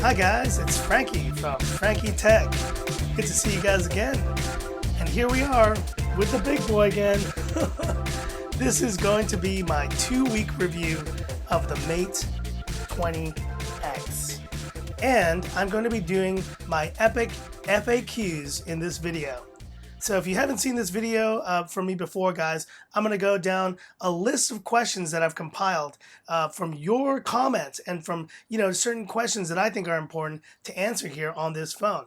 Hi guys, it's Frankie from Frankie Tech. Good to see you guys again. And here we are with the big boy again. This is going to be my 2-week review of the Mate 20X. And I'm going to be doing my epic FAQs in this video. So if you haven't seen this video from me before, guys, I'm going to go down a list of questions that I've compiled from your comments and from, certain questions that I think are important to answer here on this phone.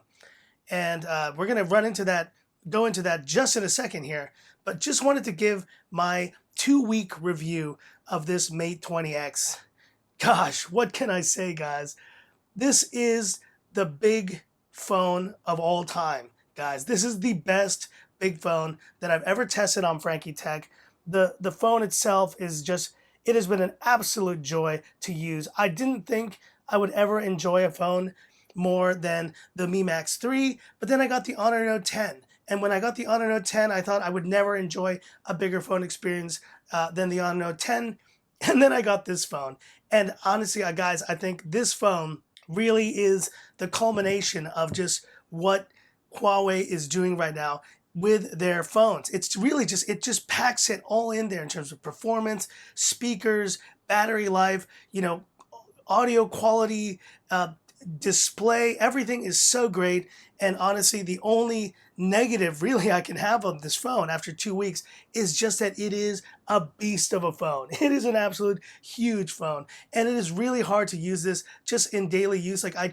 And we're going to go into that just in a second here, but just wanted to give my 2-week review of this Mate 20X. Gosh, what can I say, guys? This is the big phone of all time. Guys, this is the best big phone that I've ever tested on Frankie Tech. The phone itself is just, it has been an absolute joy to use. I didn't think I would ever enjoy a phone more than the Mi Max 3, but then I got the Honor Note 10. And when I got the Honor Note 10, I thought I would never enjoy a bigger phone experience than the Honor Note 10. And then I got this phone. And honestly, guys, I think this phone really is the culmination of just what Huawei is doing right now with their phones. It's really it just packs it all in there in terms of performance, speakers, battery life, audio quality, display. Everything is so great. And honestly, the only negative really I can have on this phone after 2 weeks is just that it is a beast of a phone. It is an absolute huge phone, and it is really hard to use this just in daily use. I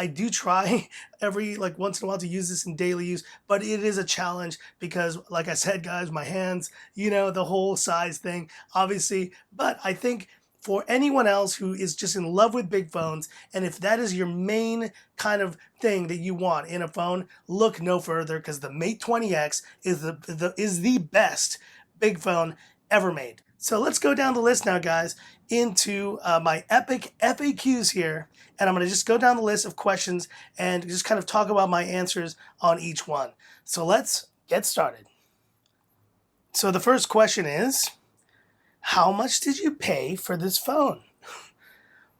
do try every once in a while to use this in daily use, but it is a challenge because, like I said, guys, my hands, the whole size thing, obviously. But I think for anyone else who is just in love with big phones, and if that is your main kind of thing that you want in a phone, look no further, because the Mate 20X is the best big phone ever made. So let's go down the list now, guys, into my epic FAQs here, and I'm going to just go down the list of questions and just kind of talk about my answers on each one. So let's get started. So the first question is, how much did you pay for this phone?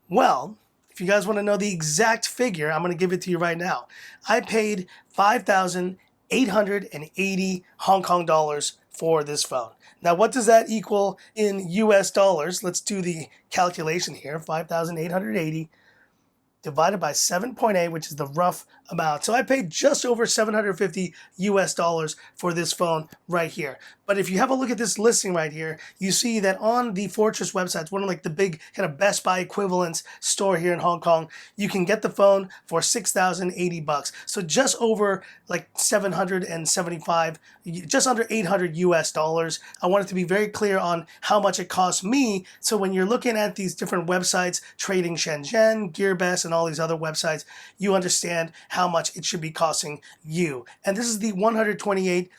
Well, if you guys want to know the exact figure, I'm going to give it to you right now. I paid 5,880 Hong Kong dollars for this phone. Now, what does that equal in US dollars? Let's do the calculation here. 5,880 divided by 7.8, which is the rough amount. So I paid just over 750 US dollars for this phone right here. But if you have a look at this listing right here, you see that on the Fortress website, one of the big kind of Best Buy equivalents store here in Hong Kong, you can get the phone for 6,080 bucks. So just over 775, just under 800 US dollars. I wanted to be very clear on how much it cost me. So when you're looking at these different websites, Trading Shenzhen, GearBest, and all these other websites, you understand how much it should be costing you. And this is the 128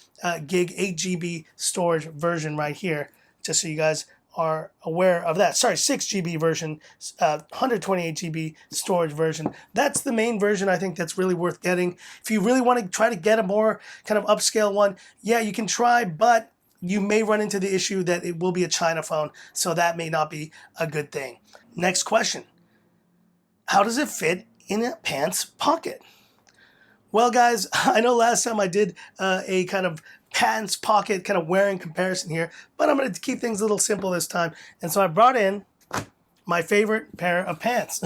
gig 8 GB storage version right here, just so you guys are aware of that. Sorry, 6 GB version, 128 GB storage version. That's the main version I think that's really worth getting. If you really want to try to get a more kind of upscale one, yeah, you can try, but you may run into the issue that it will be a China phone, so that may not be a good thing. Next question. How does it fit in a pants pocket? Well, guys, I know last time I did a kind of pants pocket kind of wearing comparison here, but I'm going to keep things a little simple this time. And so I brought in my favorite pair of pants.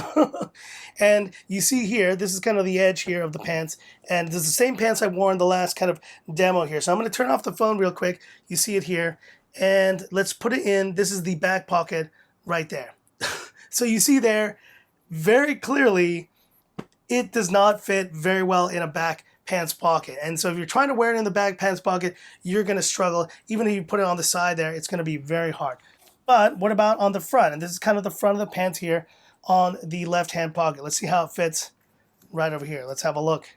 And you see here, this is kind of the edge here of the pants. And this is the same pants I wore in the last kind of demo here. So I'm going to turn off the phone real quick. You see it here. And let's put it in. This is the back pocket right there. So you see there, very clearly, it does not fit very well in a back pants pocket. And so if you're trying to wear it in the back pants pocket, you're going to struggle. Even if you put it on the side there, it's going to be very hard. But what about on the front? And this is kind of the front of the pants here on the left-hand pocket. Let's see how it fits right over here. Let's have a look.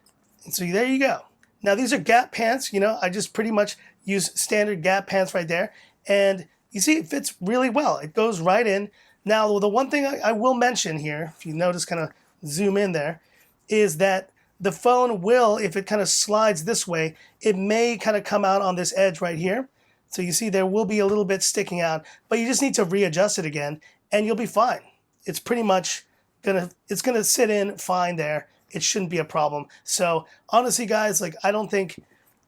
And so there you go. Now, these are Gap pants. I just pretty much use standard Gap pants right there. And you see, it fits really well. It goes right in. Now, the one thing I will mention here, if you notice, kind of zoom in there, is that the phone will, if it kind of slides this way, it may kind of come out on this edge right here. So you see there will be a little bit sticking out, but you just need to readjust it again and you'll be fine. It's pretty much it's gonna sit in fine there. It shouldn't be a problem. So honestly, guys, like I don't think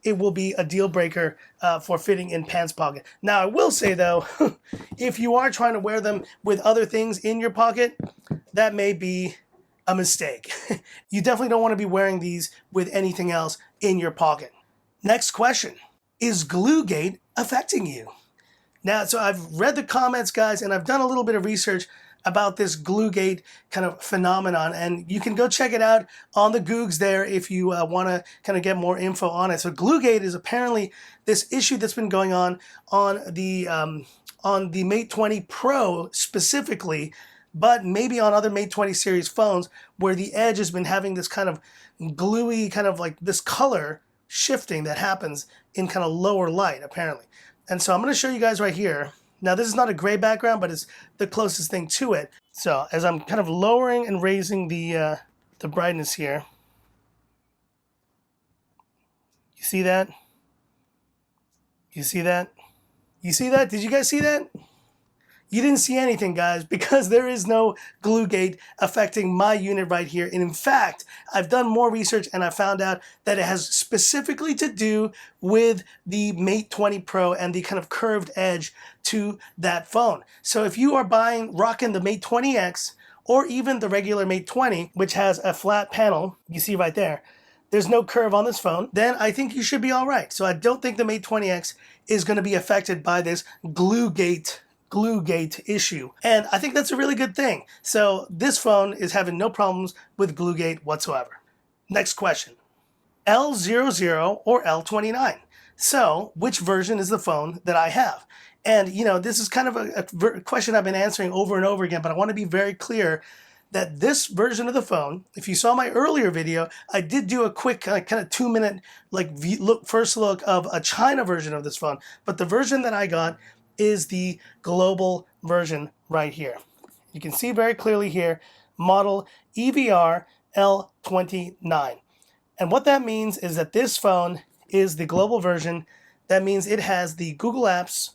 it will be a deal breaker for fitting in pants pocket. Now, I will say though, if you are trying to wear them with other things in your pocket, that may be a mistake. You definitely don't want to be wearing these with anything else in your pocket. Next question. Is Gluegate affecting you? Now, so I've read the comments, guys, and I've done a little bit of research about this Gluegate kind of phenomenon, and you can go check it out on the Googs there if you want to kind of get more info on it. So Gluegate is apparently this issue that's been going on the Mate 20 Pro specifically, but maybe on other Mate 20 series phones where the edge has been having this kind of gluey, kind of like this color shifting that happens in kind of lower light, apparently. And so I'm going to show you guys right here. Now, this is not a gray background, but it's the closest thing to it. So as I'm kind of lowering and raising the brightness here, you see that? You see that? You see that? Did you guys see that? You didn't see anything, guys, because there is no Gluegate affecting my unit right here. And in fact, I've done more research and I found out that it has specifically to do with the Mate 20 Pro and the kind of curved edge to that phone. So if you are rocking the Mate 20X or even the regular Mate 20, which has a flat panel, you see right there, there's no curve on this phone, then I think you should be all right. So I don't think the Mate 20X is going to be affected by this Gluegate issue. And I think that's a really good thing. So this phone is having no problems with Gluegate whatsoever. Next question. L00 or L29? So which version is the phone that I have? And you know, this is kind of a question I've been answering over and over again, but I want to be very clear that this version of the phone, if you saw my earlier video, I did do a quick kind of 2-minute first look of a China version of this phone. But the version that I got is the global version right here. You can see very clearly here, model EVR L29. And what that means is that this phone is the global version. That means it has the Google Apps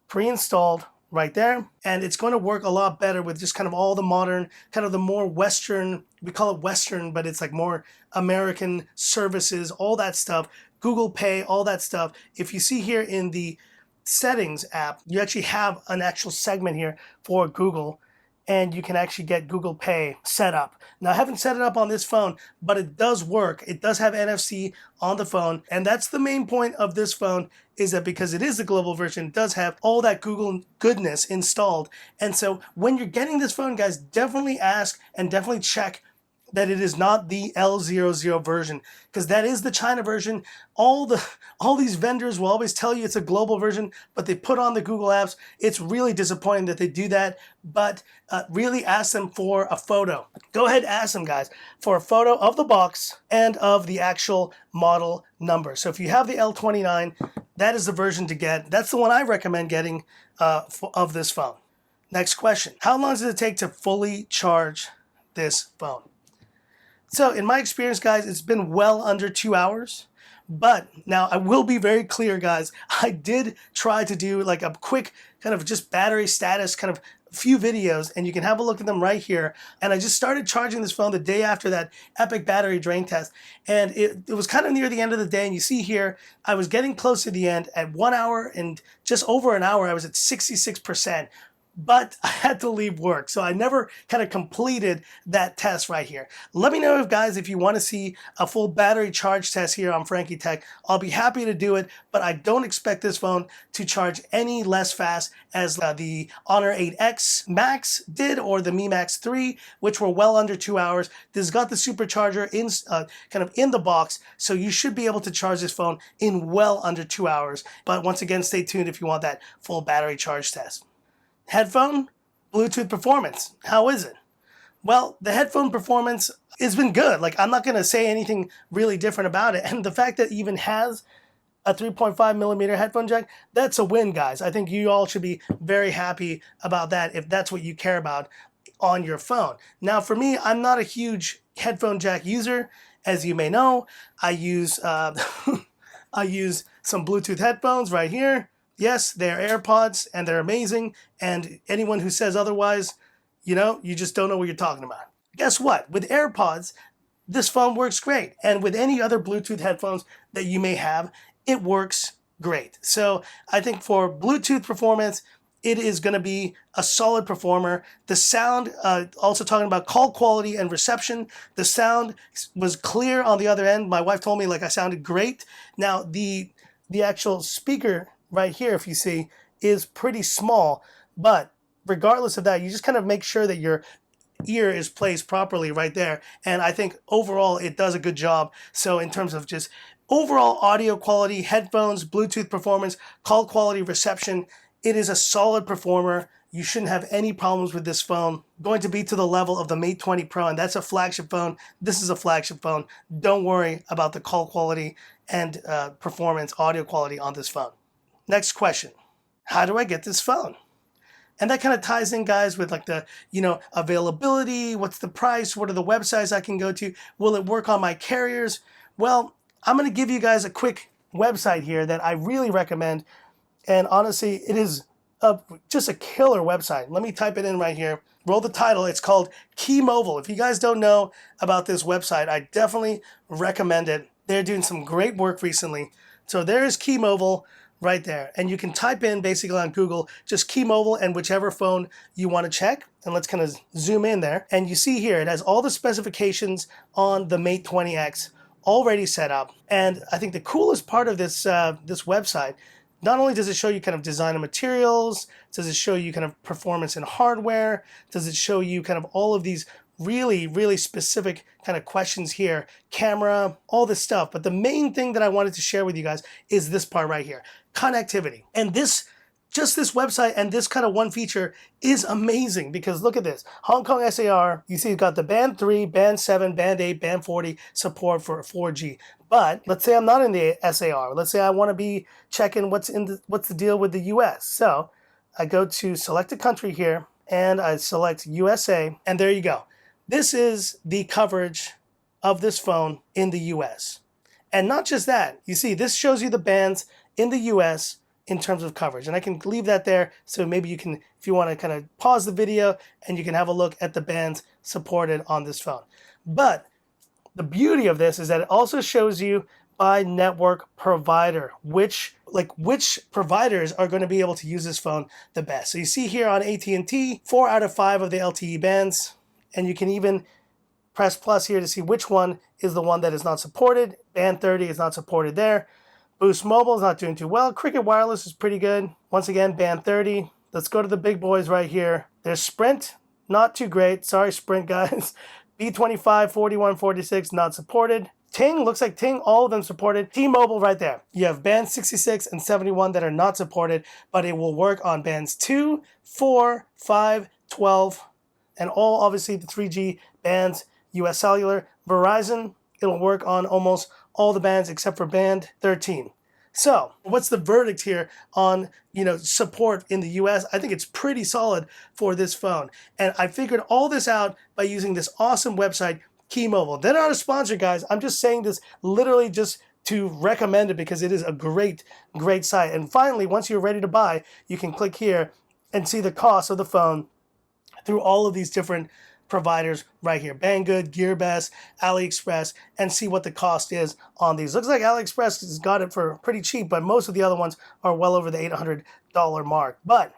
pre-installed right there, and it's going to work a lot better with just kind of all the modern, kind of the more Western, we call it Western, but it's like more American services, all that stuff, Google Pay, all that stuff. If you see here in the settings app, you actually have an actual segment here for Google, and you can actually get Google Pay set up. Now, I haven't set it up on this phone, but it does work. It does have NFC on the phone, and that's the main point of this phone, is that because it is the global version, it does have all that Google goodness installed. And so when you're getting this phone, guys, definitely ask and definitely check that it is not the L00 version, because that is the China version. All these vendors will always tell you it's a global version, but they put on the Google Apps. It's really disappointing that they do that, but really ask them for a photo. Go ahead, ask them, guys, for a photo of the box and of the actual model number. So if you have the L29, that is the version to get. That's the one I recommend getting of this phone. Next question. How long does it take to fully charge this phone? So in my experience, guys, it's been well under 2 hours. But now I will be very clear, guys. I did try to do like a quick kind of just battery status kind of few videos, and you can have a look at them right here. And I just started charging this phone the day after that epic battery drain test. And it was kind of near the end of the day. And you see here, I was getting close to the end. At 1 hour and just over an hour, I was at 66%. But I had to leave work, so I never kind of completed that test right here. Let me know, guys, if you want to see a full battery charge test here on Frankie Tech. I'll be happy to do it, but I don't expect this phone to charge any less fast as the Honor 8X Max did, or the Mi Max 3, which were well under 2 hours. This has got the supercharger in kind of in the box, so you should be able to charge this phone in well under 2 hours. But once again, stay tuned if you want that full battery charge test. Headphone, Bluetooth performance, how is it? Well, the headphone performance has been good. Like, I'm not going to say anything really different about it. And the fact that it even has a 3.5 millimeter headphone jack, that's a win, guys. I think you all should be very happy about that if that's what you care about on your phone. Now, for me, I'm not a huge headphone jack user. As you may know, I use I use some Bluetooth headphones right here. Yes, they're AirPods, and they're amazing, and anyone who says otherwise, you know, you just don't know what you're talking about. guess what? With AirPods, this phone works great. And with any other Bluetooth headphones that you may have, it works great. So I think for Bluetooth performance, it is going to be a solid performer. The sound, also talking about call quality and reception, the sound was clear on the other end. My wife told me like I sounded great. Now the actual speaker right here, if you see, is pretty small, but regardless of that, you just kind of make sure that your ear is placed properly right there. And I think overall it does a good job. So in terms of just overall audio quality, headphones, Bluetooth performance, call quality, reception, it is a solid performer. You shouldn't have any problems with this phone. Going to be to the level of the Mate 20 Pro, and that's a flagship phone. This is a flagship phone. Don't worry about the call quality and performance, audio quality on this phone. Next question. How do I get this phone? And that kind of ties in, guys, with like the, availability, what's the price, what are the websites I can go to, will it work on my carriers? Well, I'm going to give you guys a quick website here that I really recommend. And honestly, it is just a killer website. Let me type it in right here. Roll the title. It's called Keymobile. If you guys don't know about this website, I definitely recommend it. They're doing some great work recently. So there's Keymobile right there. And you can type in basically on Google, just Keymobile and whichever phone you want to check. And let's kind of zoom in there. And you see here, it has all the specifications on the Mate 20X already set up. And I think the coolest part of this website, not only does it show you kind of design and materials, does it show you kind of performance in hardware, does it show you kind of all of these really, really specific kind of questions here, camera, all this stuff. But the main thing that I wanted to share with you guys is this part right here, connectivity. And just this website and this kind of one feature is amazing because look at this. Hong Kong SAR, you see you've got the Band 3, Band 7, Band 8, Band 40 support for 4G. But let's say I'm not in the SAR. Let's say I want to be checking what's the deal with the US. So I go to select a country here and I select USA, and there you go. This is the coverage of this phone in the US. And not just that, you see, this shows you the bands in the US in terms of coverage. And I can leave that there, so maybe you can, if you want to kind of pause the video and you can have a look at the bands supported on this phone. But the beauty of this is that it also shows you by network provider, which providers are going to be able to use this phone the best. So you see here on AT&T, 4 out of 5 of the LTE bands, and you can even press plus here to see which one is the one that is not supported. Band 30 is not supported there. Boost Mobile is not doing too well. Cricket Wireless is pretty good. Once again, Band 30. Let's go to the big boys right here. There's Sprint, not too great. Sorry, Sprint guys. B25, 41, 46, not supported. Ting, looks like Ting, all of them supported. T-Mobile right there. You have bands 66 and 71 that are not supported, but it will work on bands 2, 4, 5, 12, and all obviously the 3G bands, US Cellular. Verizon, it'll work on almost all the bands except for band 13. So what's the verdict here on, support in the US? I think it's pretty solid for this phone. And I figured all this out by using this awesome website, Keymobile. They're not a sponsor, guys. I'm just saying this literally just to recommend it because it is a great, great site. And finally, once you're ready to buy, you can click here and see the cost of the phone through all of these different providers right here, Banggood, GearBest, AliExpress, and see what the cost is on these. Looks like AliExpress has got it for pretty cheap, but most of the other ones are well over the $800 mark. But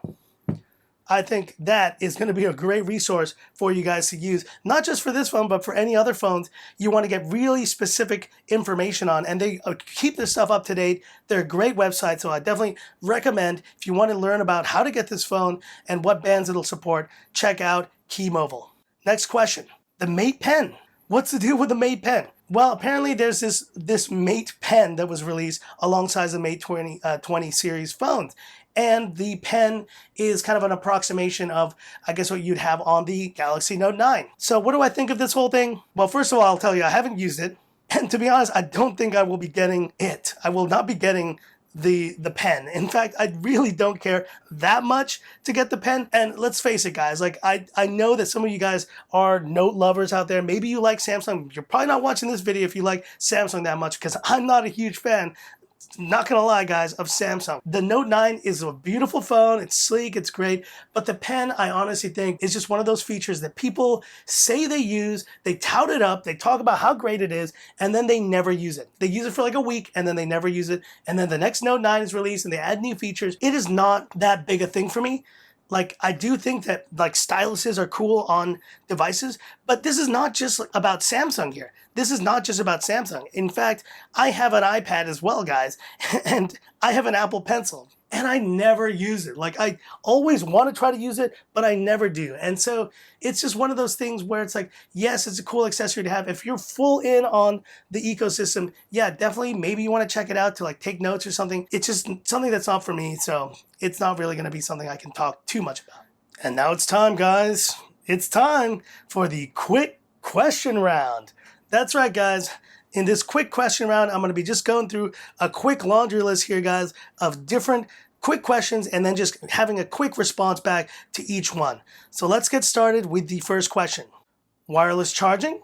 I think that is going to be a great resource for you guys to use, not just for this phone, but for any other phones you want to get really specific information on. And they keep this stuff up to date. They're a great website, so I definitely recommend if you want to learn about how to get this phone and what bands it'll support, check out Keymobile. Next question, the Mate Pen. What's the deal with the Mate Pen? Well, apparently there's this Mate Pen that was released alongside the Mate 20 series phones. And the pen is kind of an approximation of, I guess, what you'd have on the Galaxy Note 9. So what do I think of this whole thing? Well, first of all, I'll tell you, I haven't used it. And to be honest, I don't think I will be getting it. I will not be getting the pen. In fact, I really don't care that much to get the pen. And let's face it, guys, like I know that some of you guys are Note lovers out there. Maybe you like Samsung. You're probably not watching this video if you like Samsung that much, because I'm not a huge fan. Not gonna lie, guys, of Samsung. The Note 9 is a beautiful phone. It's sleek, it's great, but the pen, I honestly think, is just one of those features that people say they use, they tout it up, they talk about how great it is, and then they never use it. They use it for like a week, and then they never use it, and then the next Note 9 is released, and they add new features. It is not that big a thing for me. Like, I do think that like styluses are cool on devices, but this is not just about Samsung here. This is not just about Samsung. In fact, I have an iPad as well, guys, and I have an Apple Pencil, and I never use it. Like, I always want to try to use it, but I never do. And so it's just one of those things where it's like, yes, it's a cool accessory to have. If you're full in on the ecosystem, yeah, definitely, maybe you want to check it out to like take notes or something. It's just something that's not for me, so it's not really going to be something I can talk too much about. And now it's time, guys. It's time for the quick question round. That's right, guys. In this quick question round, I'm going to be just going through a quick laundry list here, guys, of different quick questions and then just having a quick response back to each one. So let's get started with the first question. Wireless charging?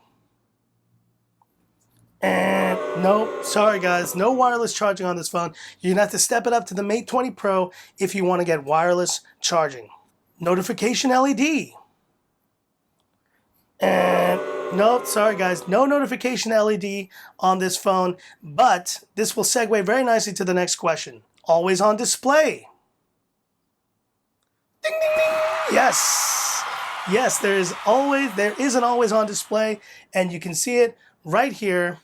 And no, sorry guys, no wireless charging on this phone. You're going to have to step it up to the Mate 20 Pro if you want to get wireless charging. Notification LED? And no, sorry guys, no notification LED on this phone, but this will segue very nicely to the next question. Always on display? Ding, ding, ding. Yes. Yes, there is an always on display, and you can see it right here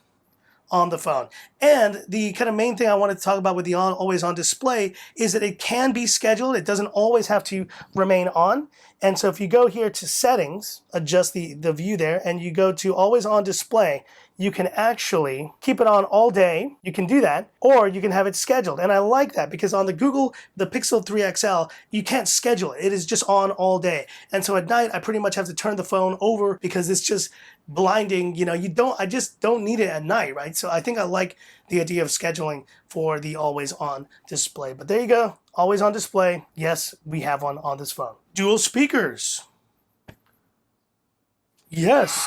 on the phone. And the kind of main thing I wanted to talk about with the always on display is that it can be scheduled. It doesn't always have to remain on. And so if you go here to settings, adjust the view there, and you go to always on display, you can actually keep it on all day. You can do that, or you can have it scheduled. And I like that because on the Pixel 3 XL, you can't schedule it. It is just on all day. And so at night, I pretty much have to turn the phone over because it's just blinding. You know, I just don't need it at night, right? So I think I like the idea of scheduling for the always on display. But there you go, always on display. Yes, we have one on this phone. Dual speakers. Yes.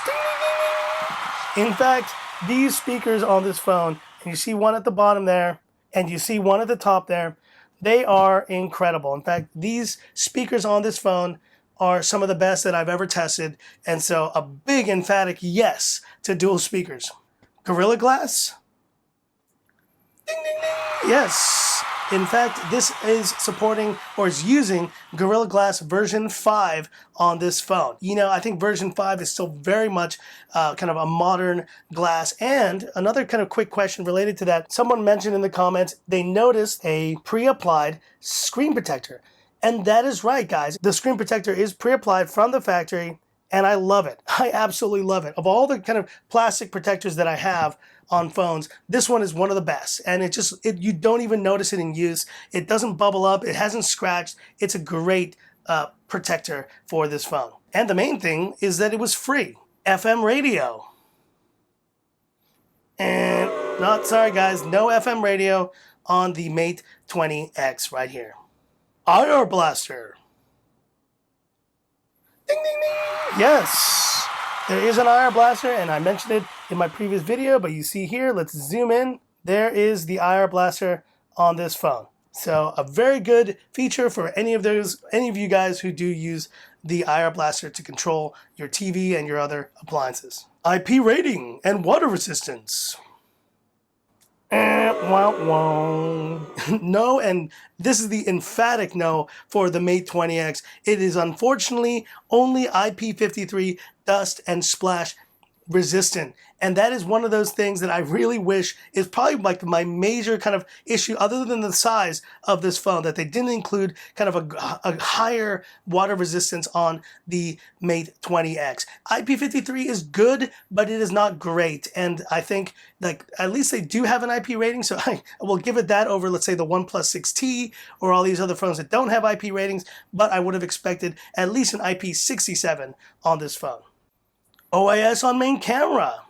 In fact, these speakers on this phone, and you see one at the bottom there, and you see one at the top there, they are incredible. In fact, these speakers on this phone are some of the best that I've ever tested, and so a big emphatic yes to dual speakers. Gorilla Glass? Ding, ding, ding. Yes. In fact, this is supporting or is using Gorilla Glass version 5 on this phone. You know, I think version 5 is still very much kind of a modern glass. And another kind of quick question related to that, someone mentioned in the comments, they noticed a pre-applied screen protector. And that is right, guys. The screen protector is pre-applied from the factory, and I love it. I absolutely love it. Of all the kind of plastic protectors that I have on phones, this one is one of the best, and you don't even notice it in use. It doesn't bubble up, it hasn't scratched. It's a great protector for this phone. And the main thing is that it was free. FM radio. And not sorry guys, no FM radio on the Mate 20X right here. IR blaster. Ding, ding, ding. Yes, there is an IR blaster, and I mentioned it in my previous video, but you see here, let's zoom in. There is the IR blaster on this phone. So a very good feature for any of you guys who do use the IR blaster to control your TV and your other appliances. IP rating and water resistance. No, and this is the emphatic no for the Mate 20X. It is unfortunately only IP53 dust and splash resistant. And that is one of those things that I really wish is probably like my major kind of issue, other than the size of this phone, that they didn't include kind of a higher water resistance on the Mate 20X. IP53 is good, but it is not great. And I think like at least they do have an IP rating, so I will give it that over, let's say, the OnePlus 6T or all these other phones that don't have IP ratings, but I would have expected at least an IP67 on this phone. OIS on main camera.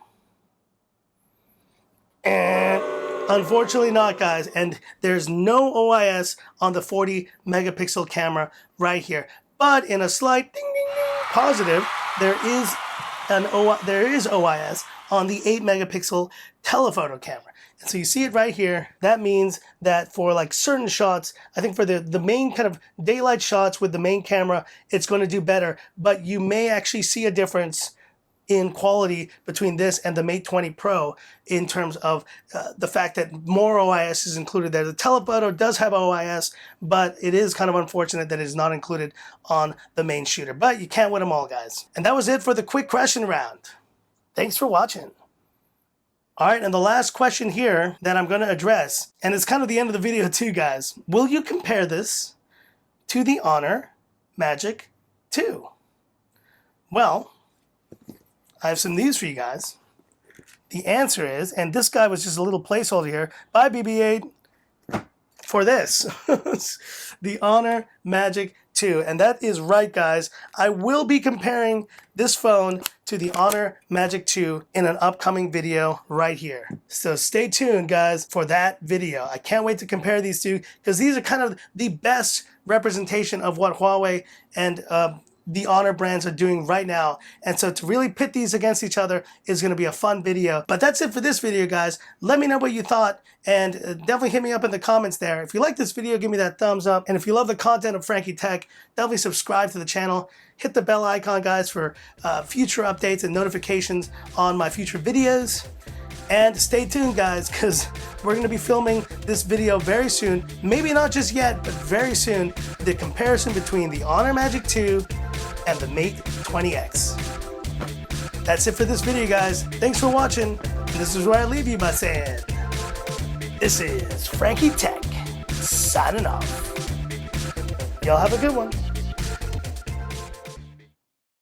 And unfortunately not, guys. And there's no OIS on the 40 megapixel camera right here. But in a slight ding, ding, ding, positive, there is OIS on the 8 megapixel telephoto camera. And so you see it right here. That means that for like certain shots, I think for the main kind of daylight shots with the main camera, it's going to do better. But you may actually see a difference in quality between this and the Mate 20 Pro in terms of the fact that more OIS is included there. The telephoto does have OIS, but it is kind of unfortunate that it is not included on the main shooter. But you can't win them all, guys. And that was it for the quick question round. Thanks for watching. All right, and the last question here that I'm going to address, and it's kind of the end of the video too, guys. Will you compare this to the Honor Magic 2? Well, I have some news for you guys. The answer is, and this guy was just a little placeholder here, bye BB-8, for this, the Honor Magic 2. And that is right, guys. I will be comparing this phone to the Honor Magic 2 in an upcoming video right here. So stay tuned, guys, for that video. I can't wait to compare these two because these are kind of the best representation of what Huawei and the Honor brands are doing right now. And so to really pit these against each other is going to be a fun video. But that's it for this video, guys. Let me know what you thought, and definitely hit me up in the comments there. If you like this video, give me that thumbs up. And if you love the content of Frankie Tech, definitely subscribe to the channel. Hit the bell icon, guys, for future updates and notifications on my future videos. And stay tuned, guys, because we're going to be filming this video very soon. Maybe not just yet, but very soon. The comparison between the Honor Magic 2 and the Mate 20X. That's it for this video, guys. Thanks for watching. And this is where I leave you by saying, this is Frankie Tech signing off. Y'all have a good one.